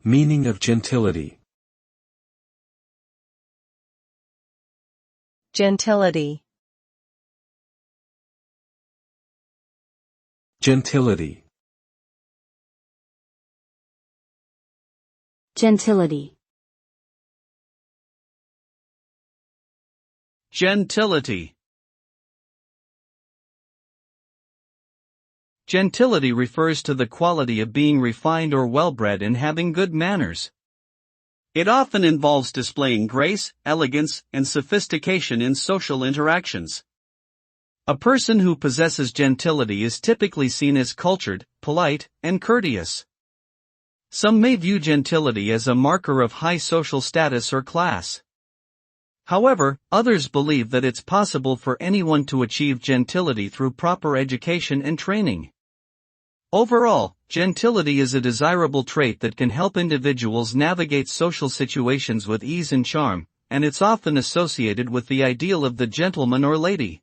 Meaning of gentility. Gentility. Gentility. Gentility. Gentility. Gentility refers to the quality of being refined or well-bred and having good manners. It often involves displaying grace, elegance, and sophistication in social interactions. A person who possesses gentility is typically seen as cultured, polite, and courteous. Some may view gentility as a marker of high social status or class. However, others believe that it's possible for anyone to achieve gentility through proper education and training. Overall, gentility is a desirable trait that can help individuals navigate social situations with ease and charm, and it's often associated with the ideal of the gentleman or lady.